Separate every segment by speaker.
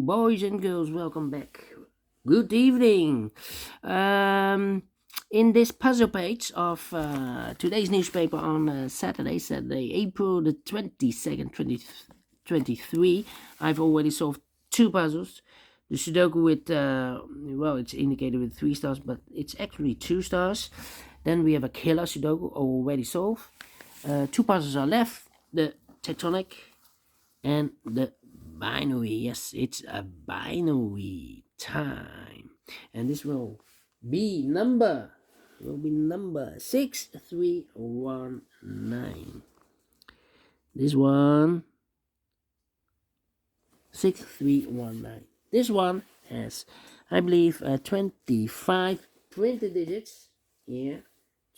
Speaker 1: boys and girls, welcome back. Good evening. In this puzzle page of today's newspaper on Saturday, April the 22nd, 2023, I've already solved two puzzles. The Sudoku with, it's indicated with 3 stars, but it's actually 2 stars. Then we have a killer Sudoku already solved. 2 puzzles are left, the tectonic and the binary. Yes, it's a binary time, and this will be number 6319. This one 6319. This one has, I believe, 25 printed digits. Yeah,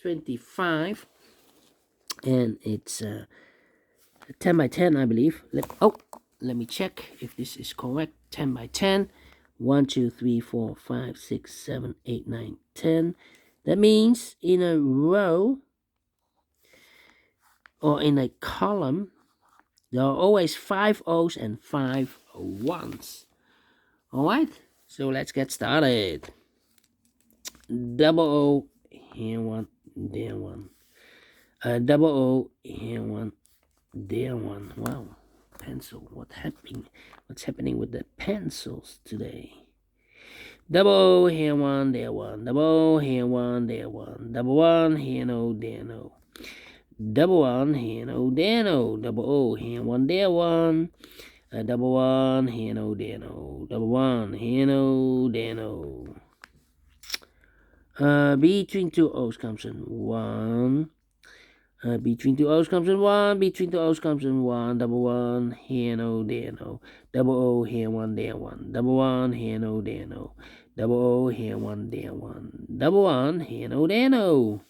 Speaker 1: 25, and it's 10 by 10, I believe. Let me check if this is correct. 10 by 10. 1, 2, 3, 4, 5, 6, 7, 8, 9, 10. That means in a row or in a column, there are always 5 O's and 5 1s. Alright, so let's get started. Double O, here one, there one. Double O, here one, there one. Wow, pencil. What's happening with the pencils today? Double O, here one, there one. Double O, here one, there one. Double one, here no, there no. Double one, here no, there no. Double O, here one, there one. Double one, here no, there no. Double one, here no, there no. Between two O's comes in 1. Between two O's comes in 1. Between two O's comes in 1. Double one, here no, there no. Double O, here one, there one. Double one, here no, there no. Double O, here one, there one. Double one, here no, there no.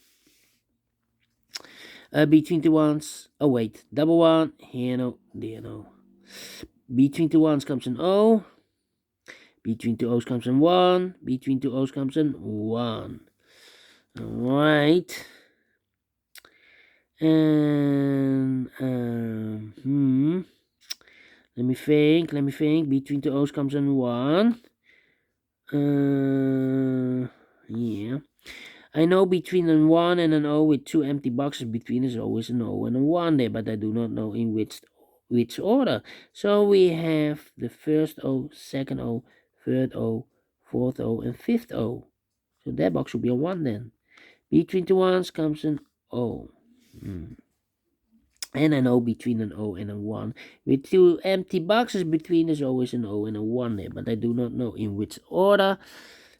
Speaker 1: Between two ones, double one, here no, there no. Between two ones comes an O. Between two O's comes in 1. Between two O's comes in 1. Alright. And let me think. Between two O's comes in 1. Yeah. I know between an 1 and an O with 2 empty boxes between is always an O and a 1 there, but I do not know in which order. So we have the first O, second O, third O, fourth O, and fifth O. So that box should be a 1 then. Between two ones comes an O. And I know between an O and a 1 with 2 empty boxes between is always an O and a 1 there, but I do not know in which order.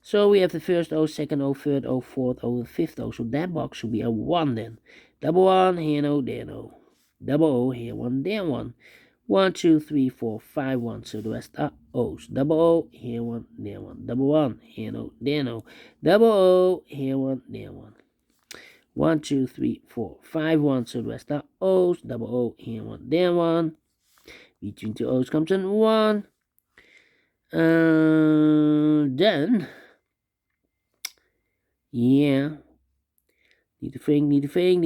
Speaker 1: So we have the first O, second O, third O, fourth O, and fifth O. So that box should be a 1 then. Double one, here no, there no. Double O, here one, there one. 1, 2, 3, 4, 5 1. So the rest are O's. Double O, here one, there one. Double one, here no, there no. Double O, here one, there one. 1, 2, 3, 4, 5 1. So the rest are O's. Double O, here one, there one. Between two O's comes in 1. Then, yeah. Need to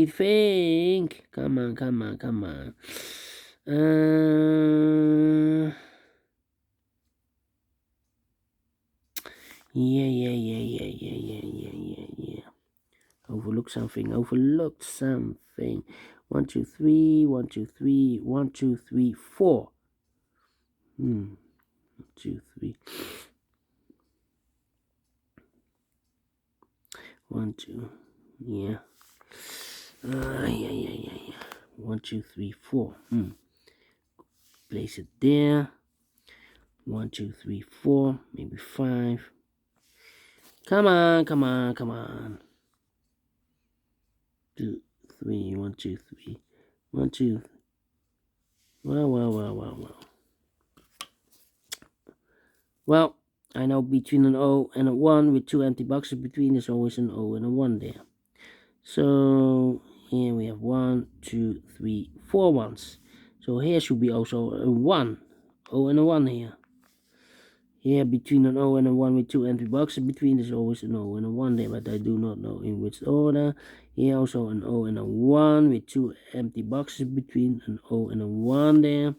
Speaker 1: think. Come on. Yeah. Overlooked something. 1, 2, 3. 1, 2, 3. 1, 2, 3, 4. 1, 2, 3. 1, 2. Yeah. 1, 2, 3, 4. Place it there. 1, 2, 3, 4. Maybe 5. Come on. 2, 3. 1, 2, 3. 1, 2. Well, I know between an O and a 1 with 2 empty boxes between, there's always an O and a 1 there. So here we have 1, 2, 3, 4 ones. So here should be also a 1. O and a 1 here. Here between an O and a 1 with 2 empty boxes between, there's always an O and a 1 there, but I do not know in which order. Here also an O and a 1 with 2 empty boxes between, an O and a 1 there.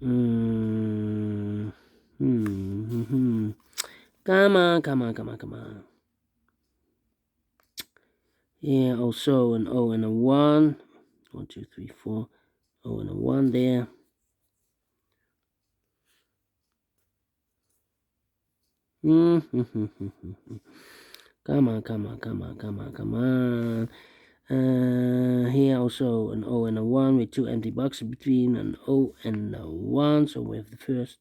Speaker 1: Come on. Yeah, also an O and a 1. 1, 2, 3, 4. O and a 1 there. Come on. Here also an O and a 1 with 2 empty boxes between an O and a 1. So we have the first,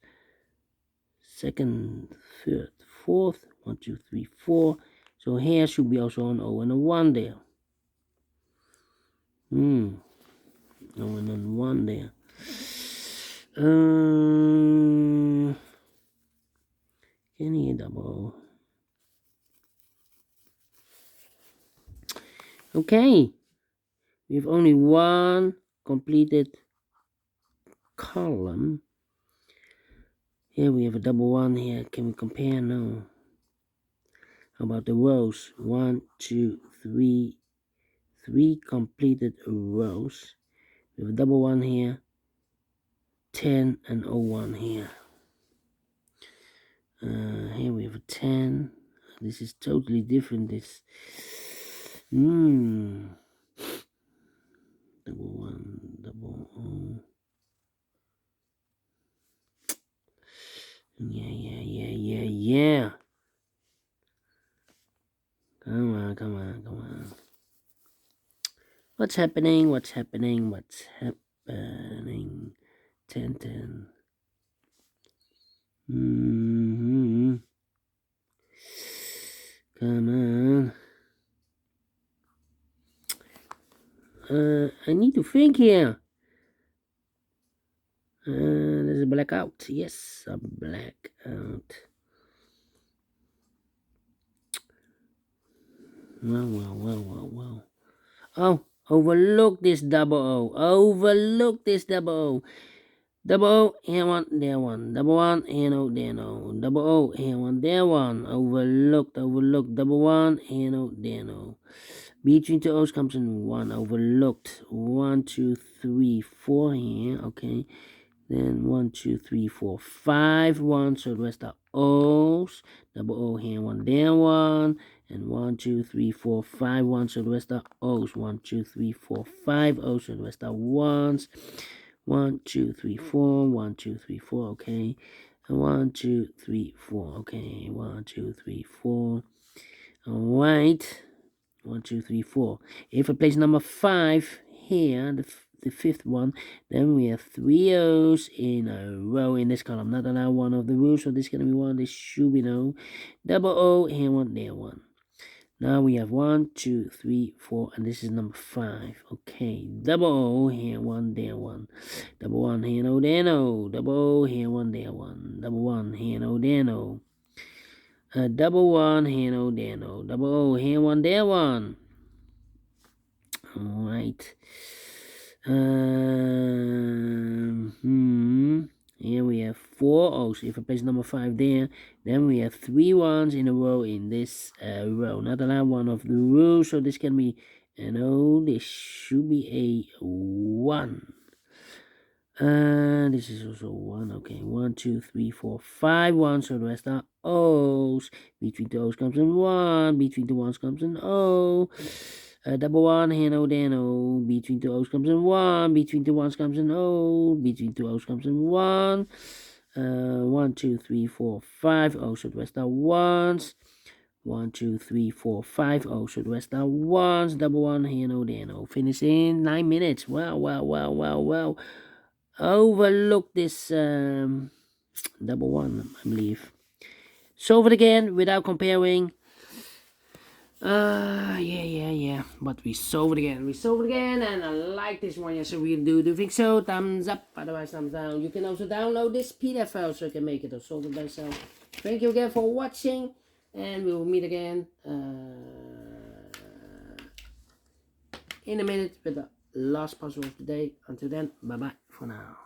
Speaker 1: second, third, fourth. 1, 2, 3, 4. So here should be also an O and a 1 there. O and a 1 there. Can he double? Okay, we have only one completed column. Here we have a double 1 here. Can we compare? No. How about the rows? 1, 2, 3. 3 completed rows. We have a double 1 here. 10 and 01 here. Here we have a 10. This is totally different. This double 1, double 0. Yeah. Come on. What's happening? 10. Come on. I need to think here. There's a blackout. Yes, a blackout. Well. Oh, overlook this double O. Double O, here 1, there 1. Double 1, here no, there no. Double O, here 1, there 1. Overlooked. Double 1, here no, there no. Between two O's comes in 1. Overlooked. 1, 2, 3, 4 here. Okay. Then 1, 2, 3, 4, 5 1. So the rest are O's. Double O here 1, there 1. And 1, 2, 3, 4, 5 1. So the rest are O's. 1, 2, 3, 4, 5 O's. So the rest are 1's. 1, 2, 3, 4. 1, 2, 3, 4. Okay. And 1, 2, 3, 4. Okay. 1, 2, 3, 4. All right. 1, 2, 3, 4. If I place number 5 here, the fifth one, then we have 3 O's in a row in this column. Not allowed one of the rules, so this is going to be 1. This should be no. Double O, here 1, there 1. Now we have 1, 2, 3, 4, and this is number 5. Okay, double O, here 1, there 1. Double 1, here no, there no. Double O, here 1, there 1. Double 1, here no, there no. Double 1, here no, there no. Double O, here 1, there 1. Alright. Here we have 4 O's. If I place number 5 there, then we have 3 1's in a row in this row. Not allowed one of the rules, so this can be an O. This should be a 1. This is also 1. Okay, 1, 2, 3, 4, 5 1. So the rest are O's. Between the O's comes an 1. Between the 1's comes an O. Double 1, here no, there no. Between two O's comes in 1. Between two 1's comes in O. Between two O's comes in 1. 1, 2, 3, 4, 5 O's. So the rest are 1's. 1, 2, 3, 4, 5 O's. So the rest are 1's. Double 1, here no, there no. Finish in 9 minutes. Well. Overlook this double 1, I believe. Solve it again without comparing. Yeah. But we solve it again. And I like this one. Yes, so we do you think so? Thumbs up. Otherwise, thumbs down. You can also download this PDF file so you can make it or solve it by yourself. Thank you again for watching. And we will meet again in a minute with the last puzzle of the day. Until then, bye-bye for now.